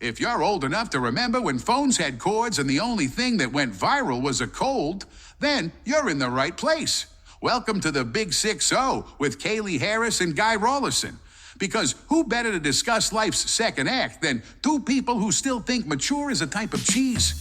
If you're old enough to remember when phones had cords and the only thing that went viral was a cold, then you're in the right place. Welcome to the Big 6-0 with Kaylee Harris and Guy Rawlerson. Because who better to discuss life's second act than two people who still think mature is a type of cheese?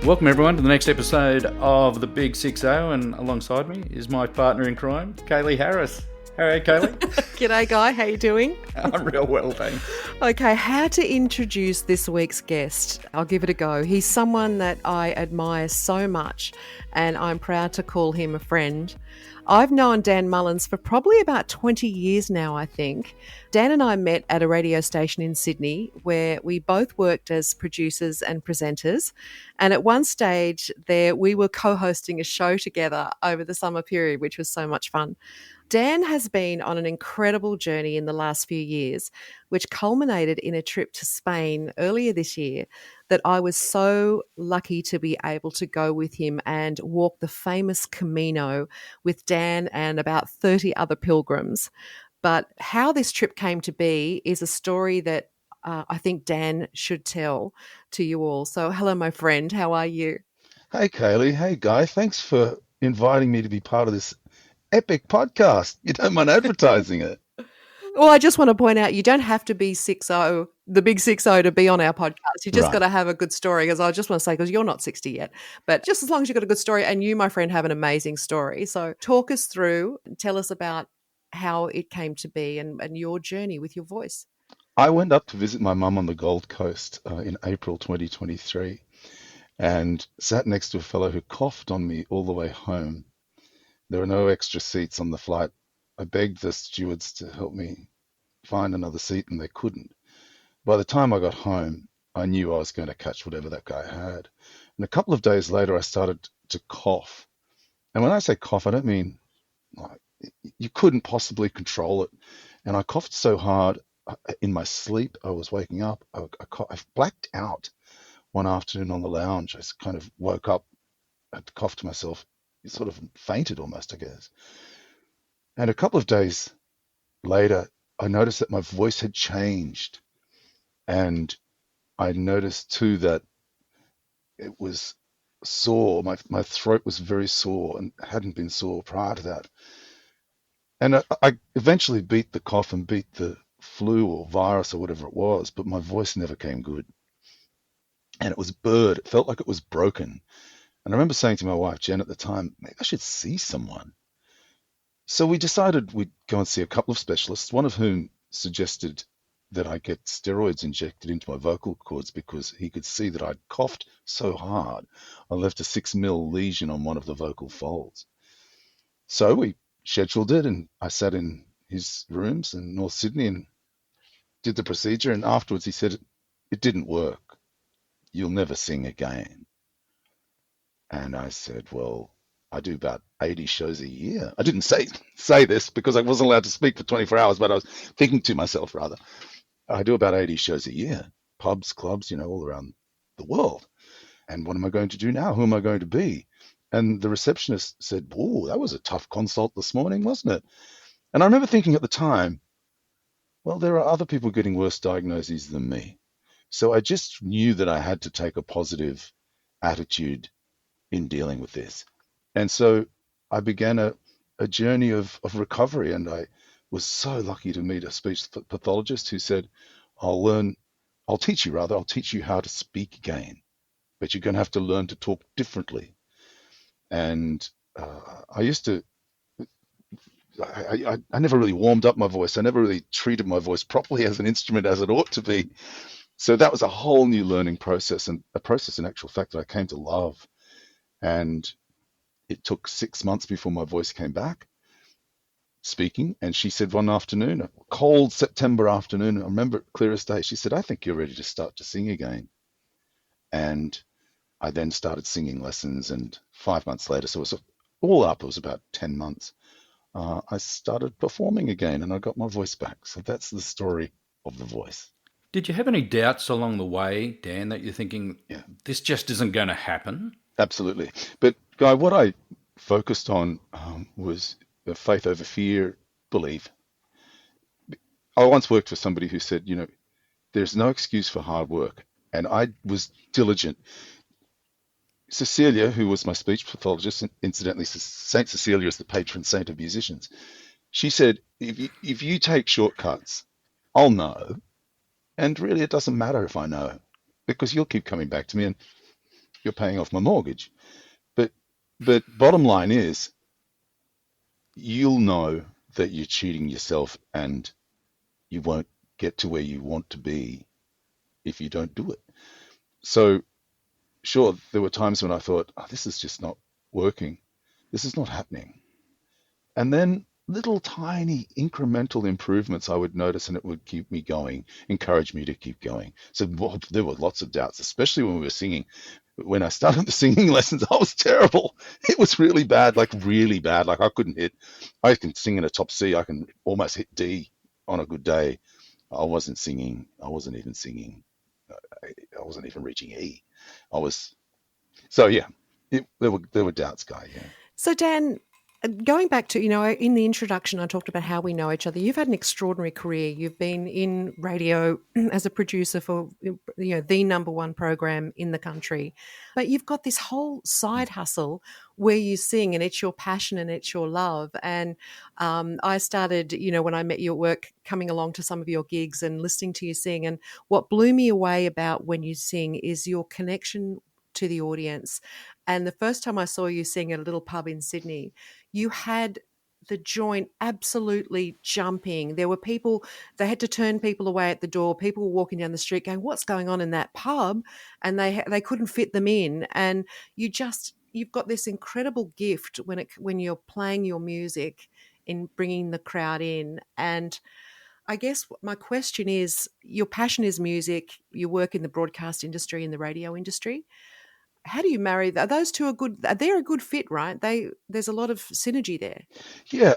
Welcome everyone to the next episode of the Big 6-0, and alongside me is my partner in crime, Kaylee Harris. How are you, Kaylee? G'day, Guy. How you doing? I'm real well, thanks. Okay, how to introduce this week's guest? I'll give it a go. He's someone that I admire so much, and I'm proud to call him a friend. I've known Dan Mullins for probably about 20 years now, I think. Dan and I met at a radio station in Sydney where we both worked as producers and presenters. And at one stage there, we were co-hosting a show together over the summer period, which was so much fun. Dan has been on an incredible journey in the last few years, which culminated in a trip to Spain earlier this year that I was so lucky to be able to go with him and walk the famous Camino with Dan and about 30 other pilgrims. But how this trip came to be is a story that I think Dan should tell to you all. So hello, my friend. How are you? Hey, Kaylee. Hey, Guy. Thanks for inviting me to be part of this epic podcast. You don't mind advertising it? Well, I just want to point out you don't have to be 6-0, the Big 6-0 to be on our podcast. You just got to have a good story, because I just want to say, because you're not 60 yet, but just as long as you've got a good story, and you, my friend, have an amazing story. So talk us through, tell us about how it came to be and your journey with your voice. I went up to visit my mum on the Gold Coast in April 2023 and sat next to a fellow who coughed on me all the way home. There were no extra seats on the flight. I begged the stewards to help me find another seat, and they couldn't. By the time I got home, I knew I was going to catch whatever that guy had. And a couple of days later, I started to cough. And when I say cough, I don't mean like you couldn't possibly control it. And I coughed so hard in my sleep. I was waking up. I blacked out one afternoon on the lounge. I just kind of woke up, I coughed to myself, sort of fainted almost, I guess. And a couple of days later, I noticed that my voice had changed. And I noticed too that it was sore. My throat was very sore and hadn't been sore prior to that. And I eventually beat the cough and beat the flu or virus or whatever it was, but my voice never came good. And it was blurred. It felt like it was broken. And I remember saying to my wife, Jen, at the time, maybe I should see someone. So we decided we'd go and see a couple of specialists, one of whom suggested that I get steroids injected into my vocal cords because he could see that I'd coughed so hard I left a 6 mil lesion on one of the vocal folds. So we scheduled it, and I sat in his rooms in North Sydney and did the procedure. And afterwards he said, it didn't work. You'll never sing again. And I said, well, I do about 80 shows a year. I didn't say this because I wasn't allowed to speak for 24 hours, but I was thinking to myself, rather. I do about 80 shows a year, pubs, clubs, all around the world. And what am I going to do now? Who am I going to be? And the receptionist said, whoa, that was a tough consult this morning, wasn't it? And I remember thinking at the time, well, there are other people getting worse diagnoses than me. So I just knew that I had to take a positive attitude in dealing with this. And so I began a journey of recovery, and I was so lucky to meet a speech pathologist who said, I'll teach you how to speak again, but you're going to have to learn to talk differently. And I never really warmed up my voice. I never really treated my voice properly as an instrument as it ought to be. So that was a whole new learning process, and a process in actual fact that I came to love. And it took 6 months before my voice came back speaking. And she said one afternoon, a cold September afternoon, I remember it clear as day, she said, I think you're ready to start to sing again. And I then started singing lessons, and 5 months later, so it was all up, it was about 10 months, I started performing again and I got my voice back. So that's the story of the voice. Did you have any doubts along the way, Dan, that you're thinking, Yeah, this just isn't going to happen? absolutely. But Guy, what I focused on was faith over fear, belief. I once worked for somebody who said, there's no excuse for hard work. And I was diligent. Cecilia, who was my speech pathologist, and incidentally, Saint Cecilia is the patron saint of musicians. She said, if you take shortcuts, I'll know. And really, it doesn't matter if I know, because you'll keep coming back to me and you're paying off my mortgage. But bottom line is, you'll know that you're cheating yourself and you won't get to where you want to be if you don't do it. So, sure, there were times when I thought, this is just not working. This is not happening. And then little tiny incremental improvements I would notice, and it would keep me going, encourage me to keep going. So there were lots of doubts, especially when we were singing. When I started the singing lessons, I was terrible. It was really bad, like really bad. Like I can sing in a top C. I can almost hit D on a good day. I wasn't singing. I wasn't even singing. I wasn't even reaching E. So yeah, there were doubts, Guy. Yeah. So, Dan, going back to, in the introduction, I talked about how we know each other. You've had an extraordinary career. You've been in radio as a producer for, the number one program in the country. But you've got this whole side hustle where you sing, and it's your passion and it's your love. And I started, when I met you at work, coming along to some of your gigs and listening to you sing. And what blew me away about when you sing is your connection to the audience. And the first time I saw you sing at a little pub in Sydney, you had the joint absolutely jumping. There were people, they had to turn people away at the door. People were walking down the street going, what's going on in that pub? And they couldn't fit them in. And you've got this incredible gift when you're playing your music in bringing the crowd in. And I guess my question is, your passion is music, you work in the broadcast industry, in the radio industry. How do you marry that? Those two are good. They're a good fit, right? There's a lot of synergy there. Yeah,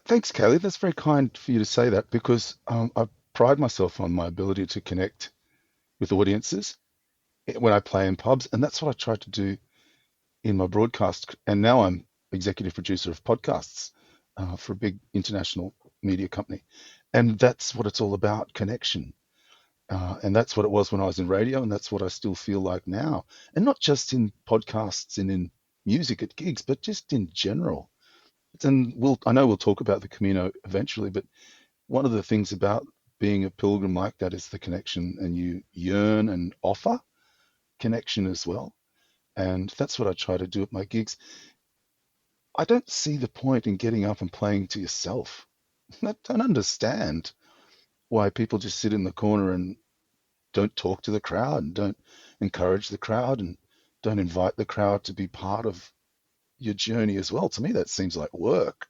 thanks, Kelly. That's very kind for you to say that, because I pride myself on my ability to connect with audiences when I play in pubs, and that's what I try to do in my broadcast. And now I'm executive producer of podcasts for a big international media company, and that's what it's all about: connection. And that's what it was when I was in radio, and that's what I still feel like now. And not just in podcasts and in music at gigs, but just in general. And I know we'll talk about the Camino eventually, but one of the things about being a pilgrim like that is the connection, and you yearn and offer connection as well. And that's what I try to do at my gigs. I don't see the point in getting up and playing to yourself. I don't understand why people just sit in the corner and don't talk to the crowd and don't encourage the crowd and don't invite the crowd to be part of your journey as well. To me, that seems like work.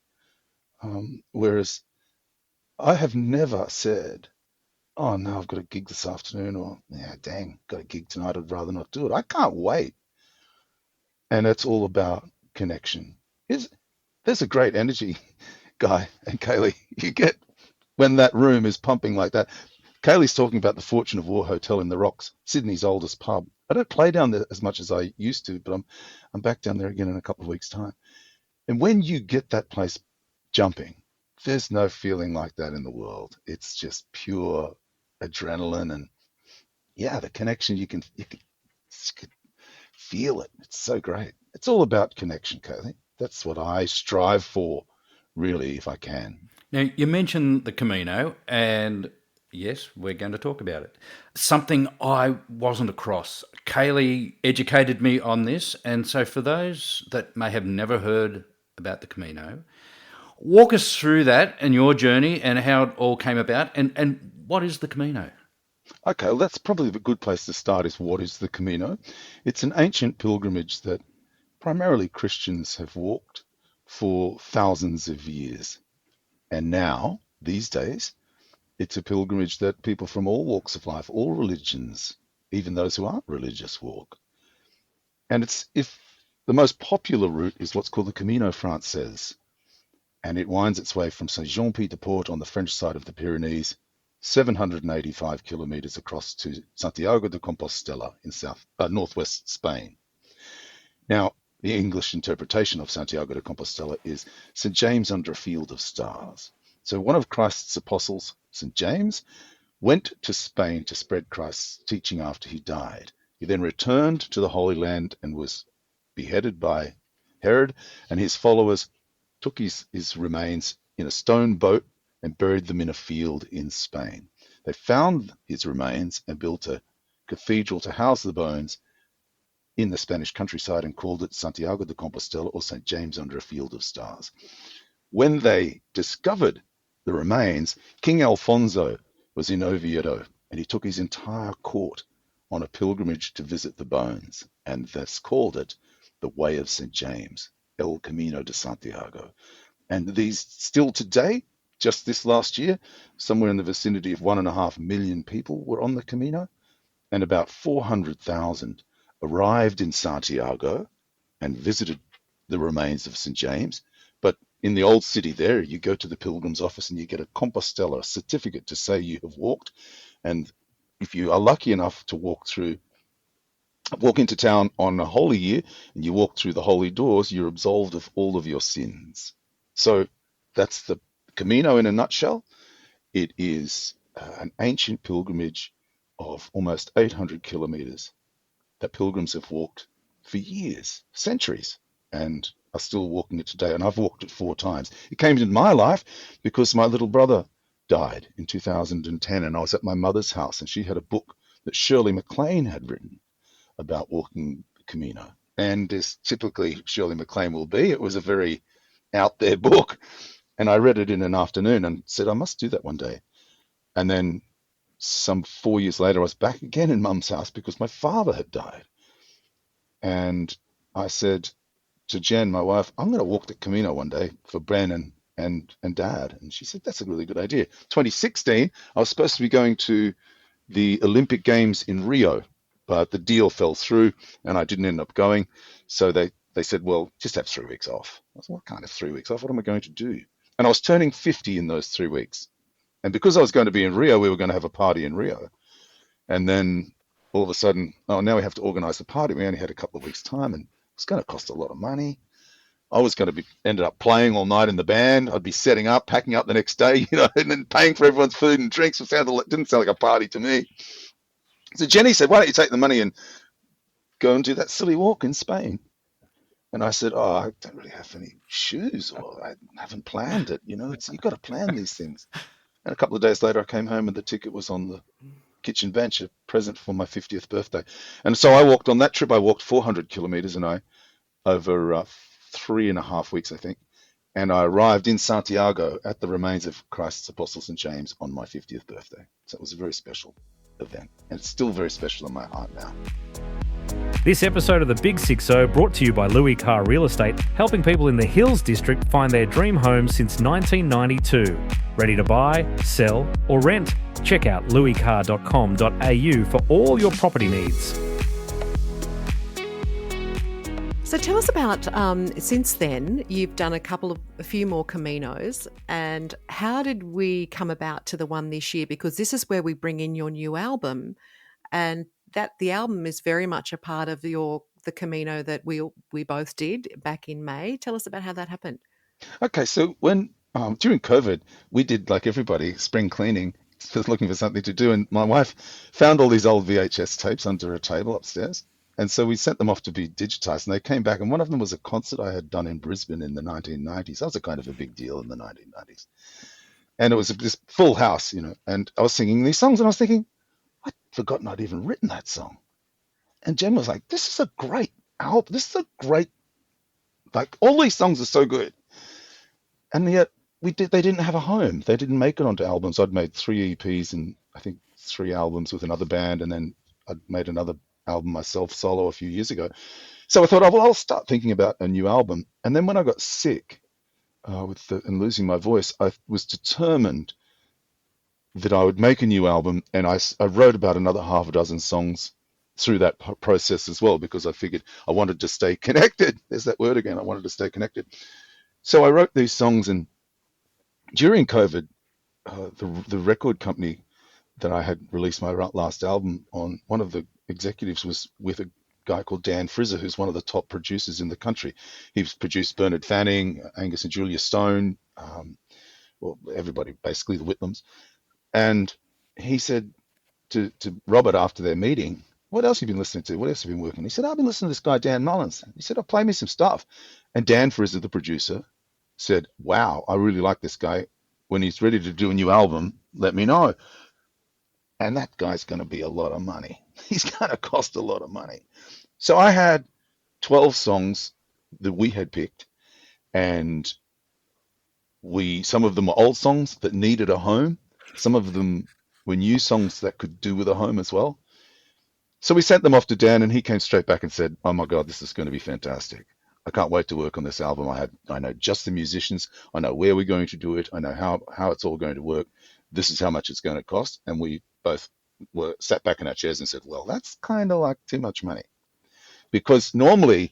Whereas I have never said, oh no, I've got a gig this afternoon, or yeah, dang, got a gig tonight, I'd rather not do it. I can't wait. And it's all about connection. There's a great energy, Guy and Kaylee, you get when that room is pumping like that. Kaylee's talking about the Fortune of War Hotel in the Rocks, Sydney's oldest pub. I don't play down there as much as I used to, but I'm back down there again in a couple of weeks' time. And when you get that place jumping, there's no feeling like that in the world. It's just pure adrenaline, and yeah, the connection, you can feel it. It's so great. It's all about connection, Kaylee. That's what I strive for, really, if I can. Now, you mentioned the Camino, and yes, we're going to talk about it. Something I wasn't across. Kaylee educated me on this, and so for those that may have never heard about the Camino, walk us through that and your journey and how it all came about, and what is the Camino? Okay, well, that's probably a good place to start, is what is the Camino? It's an ancient pilgrimage that primarily Christians have walked for thousands of years. And now, these days, it's a pilgrimage that people from all walks of life, all religions, even those who aren't religious, walk. And if the most popular route is what's called the Camino Frances. and it winds its way from Saint-Jean-Pied-de-Port on the French side of the Pyrenees, 785 kilometers across to Santiago de Compostela in northwest Spain. Now, the English interpretation of Santiago de Compostela is St. James under a field of stars. So one of Christ's apostles, St. James, went to Spain to spread Christ's teaching after he died. He then returned to the Holy Land and was beheaded by Herod, and his followers took his remains in a stone boat and buried them in a field in Spain. They found his remains and built a cathedral to house the bones in the Spanish countryside and called it Santiago de Compostela, or St. James under a field of stars. When they discovered the remains, King Alfonso was in Oviedo, and he took his entire court on a pilgrimage to visit the bones, and thus called it the Way of St. James, El Camino de Santiago. And these still today, just this last year, somewhere in the vicinity of 1.5 million people were on the Camino, and about 400,000 arrived in Santiago and visited the remains of St. James. But in the old city there, you go to the pilgrim's office and you get a Compostela certificate to say you have walked. And if you are lucky enough to walk into town on a holy year and you walk through the holy doors, you're absolved of all of your sins. So that's the Camino in a nutshell. It is an ancient pilgrimage of almost 800 kilometers that pilgrims have walked for years, centuries, and are still walking it today. And I've walked it 4 times. It came into my life because my little brother died in 2010, and I was at my mother's house, and she had a book that Shirley MacLaine had written about walking the Camino. And as typically Shirley MacLaine will be, it was a very out there book. And I read it in an afternoon and said, I must do that one day. And then some 4 years later, I was back again in Mum's house because my father had died. And I said to Jen, my wife, I'm going to walk the Camino one day for Ben and Dad. And she said, that's a really good idea. 2016, I was supposed to be going to the Olympic Games in Rio, but the deal fell through and I didn't end up going. So they said, well, just have 3 weeks off. I said, well, I can't have 3 weeks off. What am I going to do? And I was turning 50 in those 3 weeks. And because I was going to be in Rio, we were going to have a party in Rio. And then all of a sudden, oh, now we have to organize the party. We only had a couple of weeks' time, and it was going to cost a lot of money. I was going to ended up playing all night in the band. I'd be setting up, packing up the next day, and then paying for everyone's food and drinks. It didn't sound like a party to me. So Jenny said, why don't you take the money and go and do that silly walk in Spain? And I said, oh, I don't really have any shoes, or I haven't planned it. You've got to plan these things. And a couple of days later, I came home and the ticket was on the kitchen bench, a present for my 50th birthday. And so I walked on that trip. I walked 400 kilometers over 3.5 weeks, I think. And I arrived in Santiago at the remains of Christ's Apostle St. James on my 50th birthday. So it was a very special event. And it's still very special in my heart now. This episode of The Big 60 brought to you by Louis Carr Real Estate, helping people in the Hills District find their dream home since 1992. Ready to buy, sell, or rent? Check out louiscarr.com.au for all your property needs. So tell us about, since then, you've done a few more Caminos, and how did we come about to the one this year? Because this is where we bring in your new album, and that the album is very much a part of the Camino that we both did back in May. Tell us about how that happened. Okay, so when during COVID, we did, like everybody, spring cleaning, just looking for something to do, and my wife found all these old VHS tapes under a table upstairs. And so we sent them off to be digitized, and they came back. And one of them was a concert I had done in Brisbane in the 1990s. That was a kind of a big deal in the 1990s. And it was this full house, and I was singing these songs, and I was thinking, I'd forgotten I'd even written that song. And Jen was like, this is a great album. This is a great, all these songs are so good. And yet they didn't have a home. They didn't make it onto albums. I'd made 3 EPs and I think 3 albums with another band, and then I'd made another album myself solo a few years ago. So I thought, I'll start thinking about a new album. And then when I got sick and losing my voice, I was determined that I would make a new album. And I wrote about another 6 songs through that process as well, because I figured I wanted to stay connected. There's that word again. I wanted to stay connected. So I wrote these songs, and During COVID, the record company that I had released my last album on, one of the executives was with a guy called Dan Frizzer, who's one of the top producers in the country. He's produced Bernard Fanning, Angus and Julia Stone, well, everybody, basically the Whitlams. And he said to Robert after their meeting, what else have you been listening to? What else have you been working? He said, I've been listening to this guy, Dan Mullins. He said, play me some stuff. And Dan Frizzer, the producer, said, wow, I really like this guy. When he's ready to do a new album, let me know. And that guy's going to be a lot of money. He's going to cost a lot of money. So I had 12 songs that we had picked, and some of them were old songs that needed a home. Some of them were new songs that could do with a home as well. So we sent them off to Dan, and he came straight back and said, oh my God, this is going to be fantastic. I can't wait to work on this album. I know just the musicians. I know where we're going to do it. I know how it's all going to work. This is how much it's going to cost. And we both sat back in our chairs and said, well, that's kind of like too much money. Because normally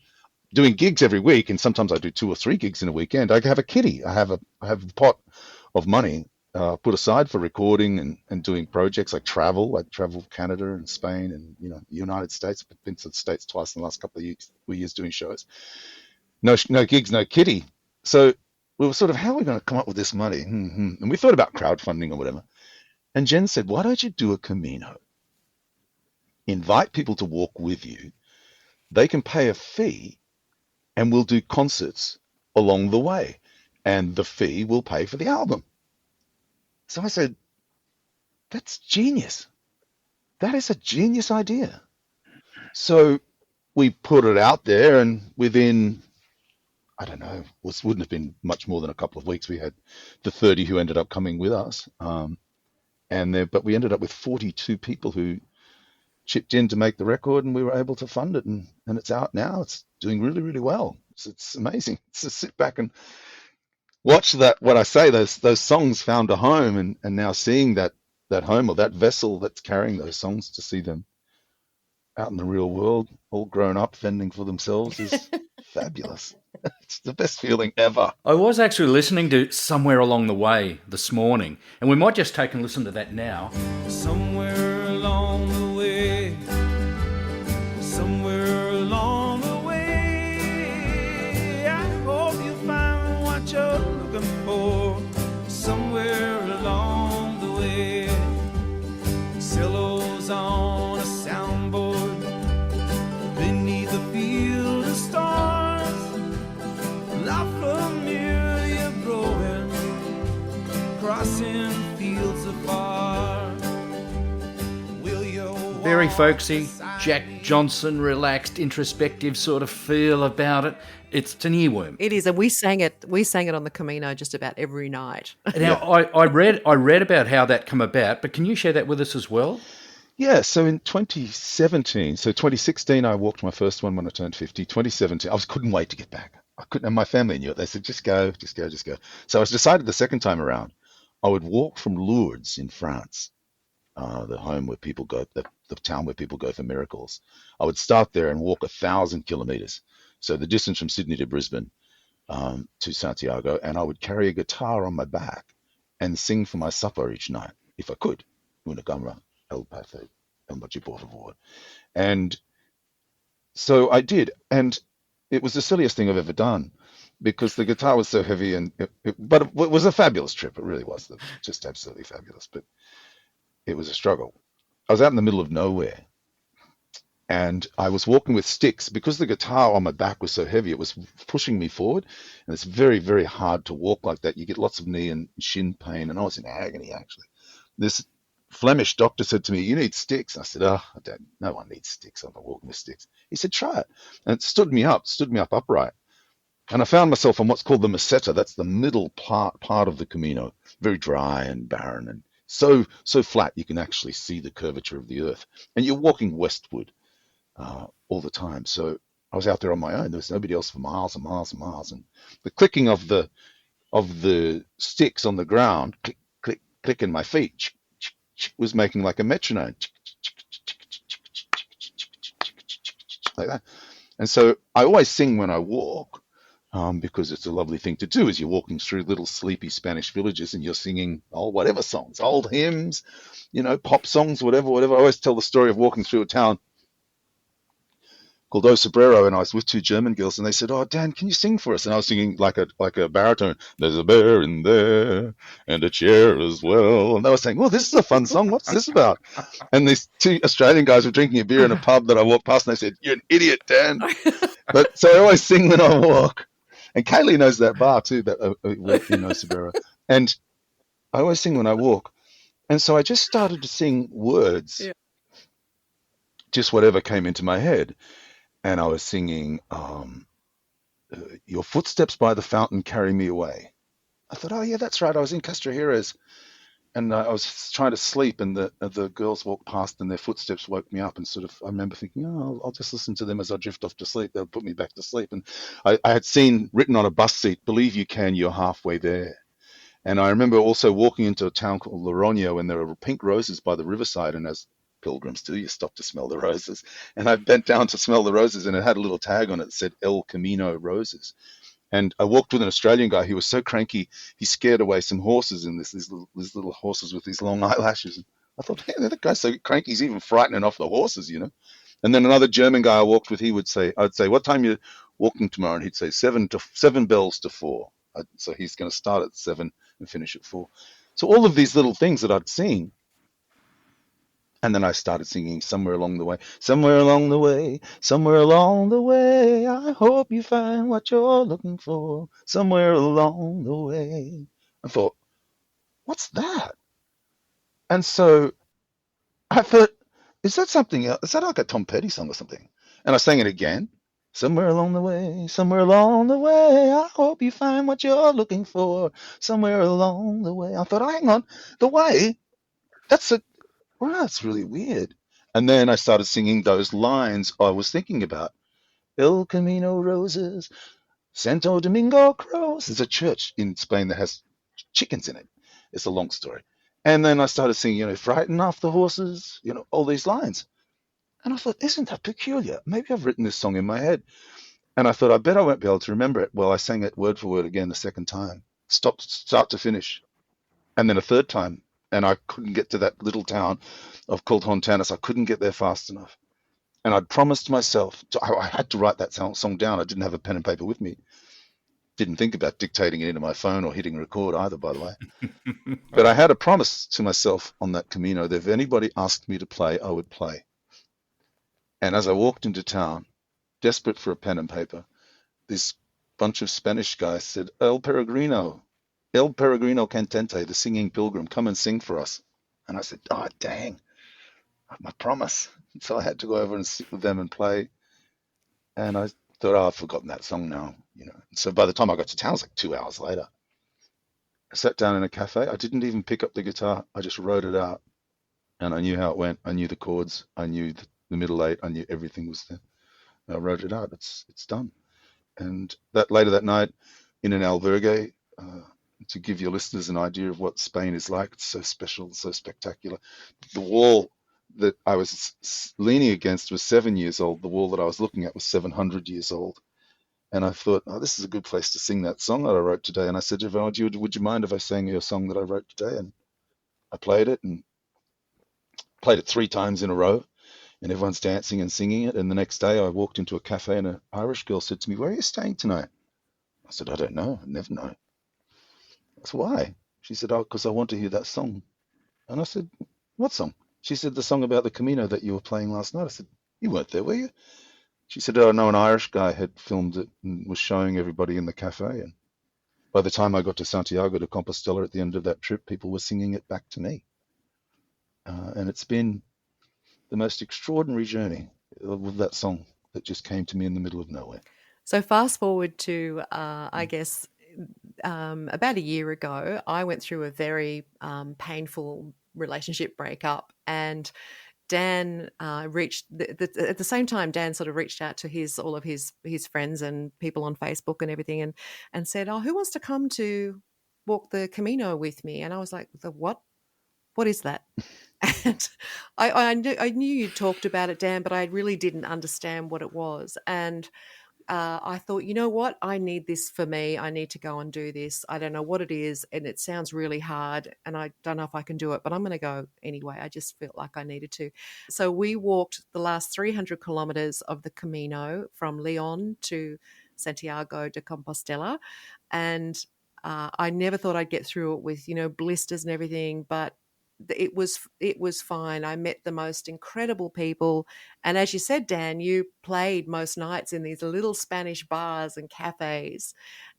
doing gigs every week, and sometimes I do 2 or 3 gigs in a weekend, I have a kitty. I have a pot of money put aside for recording and doing projects like travel Canada and Spain and the United States. I've been to the States twice in the last couple of years doing shows. No gigs, no kitty. So we were sort of, how are we going to come up with this money? And we thought about crowdfunding or whatever. And Jen said, why don't you do a Camino? Invite people to walk with you. They can pay a fee, and we'll do concerts along the way. And the fee will pay for the album. So I said, that's genius. That is a genius idea. So we put it out there, and within, I don't know, wouldn't have been much more than a couple of weeks, we had the 30 who ended up coming with us. But we ended up with 42 people who chipped in to make the record, and we were able to fund it, and it's out now. It's doing really, really well. It's amazing. To sit back and watch that, what I say, those songs found a home, and now seeing that home, or that vessel that's carrying those songs, to see them out in the real world, all grown up, fending for themselves, is fabulous. It's the best feeling ever. I was actually listening to Somewhere Along the Way this morning, and we might just take and listen to that now. Somewhere along the way, somewhere along the way, I hope you find what you're looking for. Somewhere along the way, cellos on a soundboard beneath a field of stars, La Familia growing, crossing fields afar. Very folksy, Jack Johnson, relaxed, introspective sort of feel about it. It's an earworm. It is, and we sang it on the Camino just about every night. Now, I read about how that come about, but can you share that with us as well? Yeah, so in 2016, I walked my first one when I turned 50. 2017, I couldn't wait to get back. I couldn't, and my family knew it. They said, just go. So I decided the second time around, I would walk from Lourdes in France, the home where people go, the town where people go for miracles. I would start there and walk 1,000 kilometers. So the distance from Sydney to Brisbane to Santiago, and I would carry a guitar on my back and sing for my supper each night, if I could. Una cámara, el paté, el noche por favor. And so I did, and it was the silliest thing I've ever done, because the guitar was so heavy, but it was a fabulous trip. It really was, just absolutely fabulous. But it was a struggle. I was out in the middle of nowhere, and I was walking with sticks because the guitar on my back was so heavy. It was pushing me forward, and it's very, very hard to walk like that. You get lots of knee and shin pain, and I was in agony, actually. This Flemish doctor said to me, you need sticks. I said, no one needs sticks. I'm not walking with sticks. He said, try it. And it stood me up upright. And I found myself on what's called the meseta. That's the middle part of the Camino, very dry and barren and so flat you can actually see the curvature of the earth. And you're walking westward all the time. So I was out there on my own. There was nobody else for miles and miles and miles. And the clicking of the sticks on the ground, click, click, click in my feet, was making like a metronome, like that. And so I always sing when I walk, because it's a lovely thing to do as you're walking through little sleepy Spanish villages and you're singing whatever songs, old hymns, pop songs, whatever. I always tell the story of walking through a town called Osobrero, and I was with two German girls, and they said, "Oh, Dan, can you sing for us?" And I was singing like a baritone. There's a bear in there, and a chair as well. And they were saying, "Well, this is a fun song. What's this about?" And these two Australian guys were drinking a beer in a pub that I walked past, and they said, "You're an idiot, Dan." But so I always sing when I walk. And Kaylee knows that bar too, that in Osobrero. And I always sing when I walk. And so I just started to sing words, just whatever came into my head. And I was singing, "Your footsteps by the fountain carry me away." I thought, oh, yeah, that's right. I was in Castrajeras, and I was trying to sleep, and the girls walked past, and their footsteps woke me up. And sort of, I remember thinking, oh, I'll just listen to them as I drift off to sleep. They'll put me back to sleep. And I had seen written on a bus seat, "Believe you can, you're halfway there." And I remember also walking into a town called Logroño, and there were pink roses by the riverside, and as pilgrims do, you stop to smell the roses. And I bent down to smell the roses, and it had a little tag on it that said El Camino Roses. And I walked with an Australian guy. He was so cranky, he scared away some horses, and these little horses with these long eyelashes. And I thought, hey, that guy's so cranky, he's even frightening off the horses, And then another German guy I walked with, I'd say, "What time are you walking tomorrow?" And he'd say, seven bells to 4. So he's going to start at 7 and finish at 4. So all of these little things that I'd seen. And then I started singing "Somewhere Along the Way." Somewhere along the way, somewhere along the way, I hope you find what you're looking for. Somewhere along the way. I thought, what's that? And so I thought, is that something else? Is that like a Tom Petty song or something? And I sang it again. "Somewhere along the way, somewhere along the way, I hope you find what you're looking for. Somewhere along the way." I thought, oh, hang on, the way, that's really weird. And then I started singing those lines I was thinking about. El Camino Roses, Santo Domingo Crows. There's a church in Spain that has chickens in it. It's a long story. And then I started singing, "Frighten off the horses," all these lines. And I thought, isn't that peculiar? Maybe I've written this song in my head. And I thought, I bet I won't be able to remember it. Well, I sang it word for word again the second time, start to finish. And then a third time. And I couldn't get to that little town called Hontanas. I couldn't get there fast enough. And I'd promised myself, I had to write that song down. I didn't have a pen and paper with me. Didn't think about dictating it into my phone or hitting record either, by the way. But I had a promise to myself on that Camino that if anybody asked me to play, I would play. And as I walked into town, desperate for a pen and paper, this bunch of Spanish guys said, El Peregrino Cantante, the singing pilgrim, come and sing for us." And I said, oh, dang, my promise. So I had to go over and sit with them and play. And I thought, oh, I've forgotten that song now. So by the time I got to town, it was like 2 hours later. I sat down in a cafe. I didn't even pick up the guitar. I just wrote it out. And I knew how it went. I knew the chords. I knew the middle eight. I knew everything was there. I wrote it out. It's done. And later that night in an albergue, to give your listeners an idea of what Spain is like, it's so special, so spectacular. The wall that I was leaning against was 7 years old. The wall that I was looking at was 700 years old. And I thought, oh, this is a good place to sing that song that I wrote today. And I said to everyone, would you mind if I sang you a song that I wrote today? And I played it, and played it 3 times in a row. And everyone's dancing and singing it. And the next day I walked into a cafe, and an Irish girl said to me, "Where are you staying tonight?" I said, "I don't know. I never know." I said, "Why?" She said, "Oh, because I want to hear that song." And I said, "What song?" She said, "The song about the Camino that you were playing last night." I said, "You weren't there, were you?" She said, "Oh, no, an Irish guy had filmed it and was showing everybody in the cafe. And by the time I got to Santiago de Compostela at the end of that trip, people were singing it back to me. And it's been the most extraordinary journey with that song that just came to me in the middle of nowhere." So fast forward to, I guess, about a year ago, I went through a very painful relationship breakup, and Dan reached at the same time. Dan sort of reached out to all of his friends and people on Facebook and everything, and said, "Oh, who wants to come to walk the Camino with me?" And I was like, "The what? What is that?" And I knew you talked about it, Dan, but I really didn't understand what it was. And I thought, you know what? I need this for me. I need to go and do this. I don't know what it is, and it sounds really hard, and I don't know if I can do it, but I'm going to go anyway. I just felt like I needed to. So we walked the last 300 kilometers of the Camino from Leon to Santiago de Compostela, and I never thought I'd get through it with, blisters and everything, but it was fine. I met the most incredible people, and as you said, Dan, you played most nights in these little Spanish bars and cafes,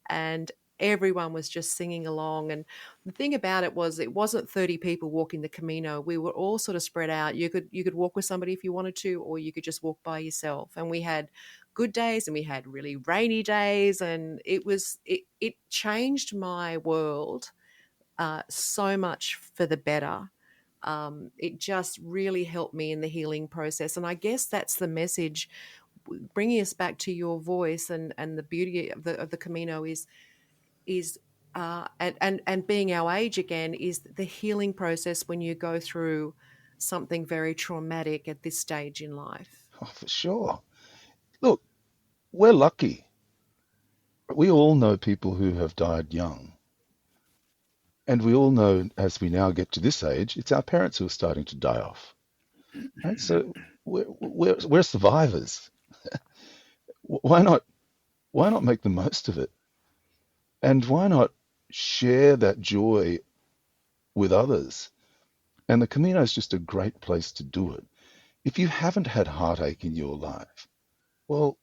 and everyone was just singing along. And the thing about it was, it wasn't 30 people walking the Camino. We were all sort of spread out. You could walk with somebody if you wanted to, or you could just walk by yourself. And we had good days and we had really rainy days, and it changed my world so much for the better. It just really helped me in the healing process. And I guess that's the message, bringing us back to your voice, and the beauty of the Camino is and being our age again, is the healing process when you go through something very traumatic at this stage in life. Oh, for sure. Look, we're lucky. We all know people who have died young. And we all know, as we now get to this age, it's our parents who are starting to die off. Right? So we're survivors. Why not make the most of it? And why not share that joy with others? And the Camino is just a great place to do it. If you haven't had heartache in your life, well,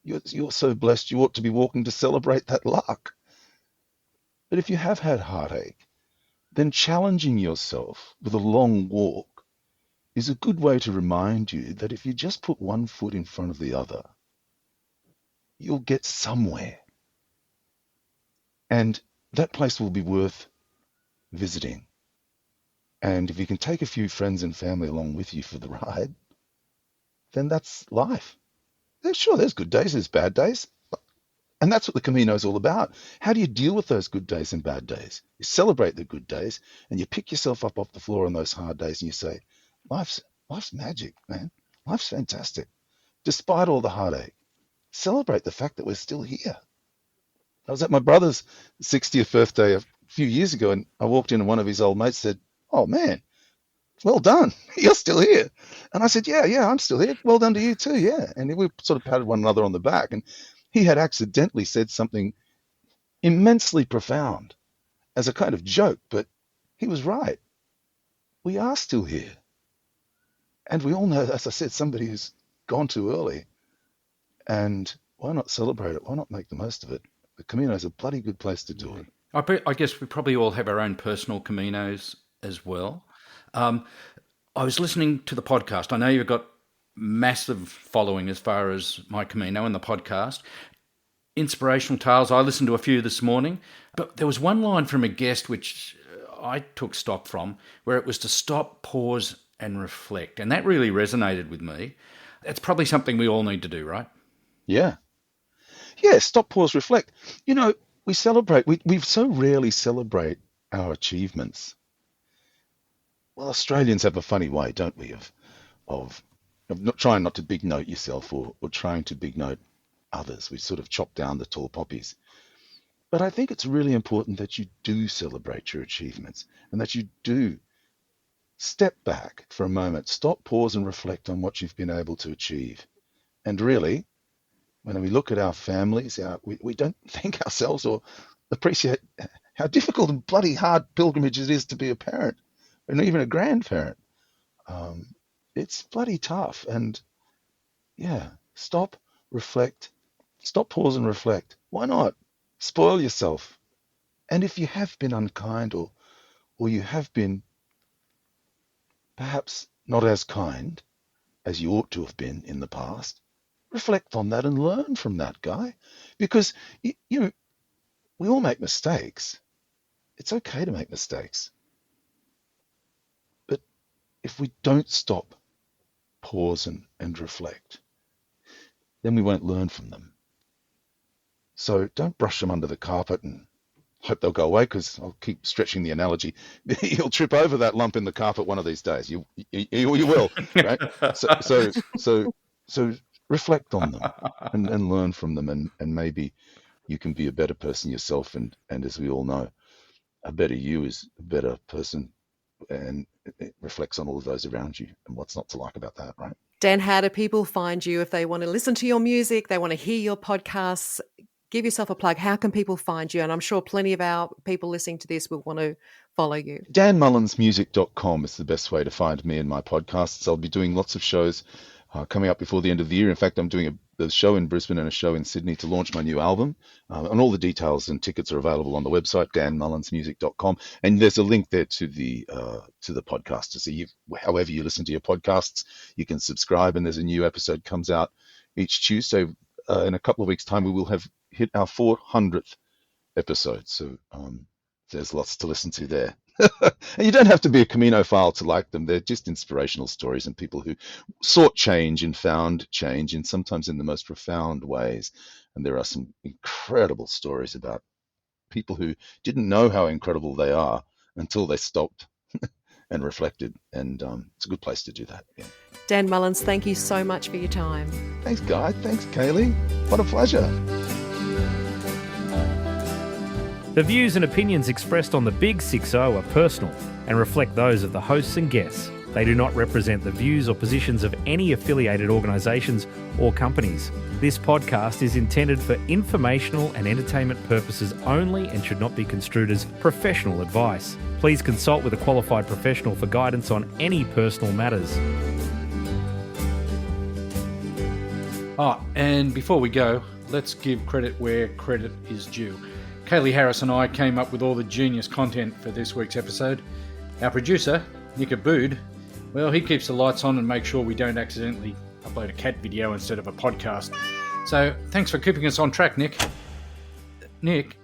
you're so blessed, you ought to be walking to celebrate that luck. But if you have had heartache, then challenging yourself with a long walk is a good way to remind you that if you just put one foot in front of the other, you'll get somewhere. And that place will be worth visiting. And if you can take a few friends and family along with you for the ride, then that's life. Sure, there's good days, there's bad days. And that's what the Camino is all about. How do you deal with those good days and bad days? You celebrate the good days, and you pick yourself up off the floor on those hard days, and you say, life's magic, man. Life's fantastic. Despite all the heartache, celebrate the fact that we're still here. I was at my brother's 60th birthday a few years ago, and I walked in, and one of his old mates said, "Oh, man, well done. You're still here." And I said, yeah, I'm still here. Well done to you too, yeah. And we sort of patted one another on the back, and he had accidentally said something immensely profound as a kind of joke, but he was right. We are still here. And we all know, as I said, somebody who's gone too early. And why not celebrate it? Why not make the most of it? The Camino is a bloody good place to do it. I guess we probably all have our own personal Caminos as well. I was listening to the podcast. I know you've got massive following as far as my Camino and the podcast. Inspirational tales. I listened to a few this morning, but there was one line from a guest which I took stock from, where it was to stop, pause, and reflect. And that really resonated with me. That's probably something we all need to do, right? Yeah. Yeah, stop, pause, reflect. We celebrate, we so rarely celebrate our achievements. Well, Australians have a funny way, don't we, of not trying not to big note yourself or trying to big note others. We sort of chop down the tall poppies. But I think it's really important that you do celebrate your achievements, and that you do step back for a moment, stop, pause, and reflect on what you've been able to achieve. And really, when we look at our families, we don't think ourselves or appreciate how difficult and bloody hard pilgrimage it is to be a parent, and even a grandparent. It's bloody tough. And yeah, stop, reflect, stop, pause, and reflect. Why not? Spoil yourself. And if you have been unkind, or you have been perhaps not as kind as you ought to have been in the past, reflect on that and learn from that guy. Because we all make mistakes. It's okay to make mistakes. But if we don't stop, pause, and reflect, then we won't learn from them. So don't brush them under the carpet and hope they'll go away, because I'll keep stretching the analogy. You'll trip over that lump in the carpet one of these days. You will, right? So reflect on them and learn from them, and maybe you can be a better person yourself. And as we all know, a better you is a better person, and it reflects on all of those around you and what's not to like about that, right? Dan, how do people find you if they want to listen to your music, they want to hear your podcasts? Give yourself a plug. How can people find you? And I'm sure plenty of our people listening to this will want to follow you. danmullinsmusic.com is the best way to find me and my podcasts. I'll be doing lots of shows coming up before the end of the year. In fact, I'm doing a show in Brisbane and a show in Sydney to launch my new album. And all the details and tickets are available on the website, danmullinsmusic.com. And there's a link there to the podcast. So however you listen to your podcasts, you can subscribe, and there's a new episode comes out each Tuesday. In a couple of weeks' time, we will have hit our 400th episode. So there's lots to listen to there. And you don't have to be a Camino-phile to like them. They're just inspirational stories and people who sought change and found change, and sometimes in the most profound ways. And there are some incredible stories about people who didn't know how incredible they are until they stopped and reflected. And it's a good place to do that. Yeah. Dan Mullins, thank you so much for your time. Thanks, Guy. Thanks, Kaylee. What a pleasure. The views and opinions expressed on the Big 6-0 are personal and reflect those of the hosts and guests. They do not represent the views or positions of any affiliated organisations or companies. This podcast is intended for informational and entertainment purposes only and should not be construed as professional advice. Please consult with a qualified professional for guidance on any personal matters. And before we go, let's give credit where credit is due. Kaylee Harris and I came up with all the genius content for this week's episode. Our producer, Nick Abood, well, he keeps the lights on and makes sure we don't accidentally upload a cat video instead of a podcast. So thanks for keeping us on track, Nick. Nick?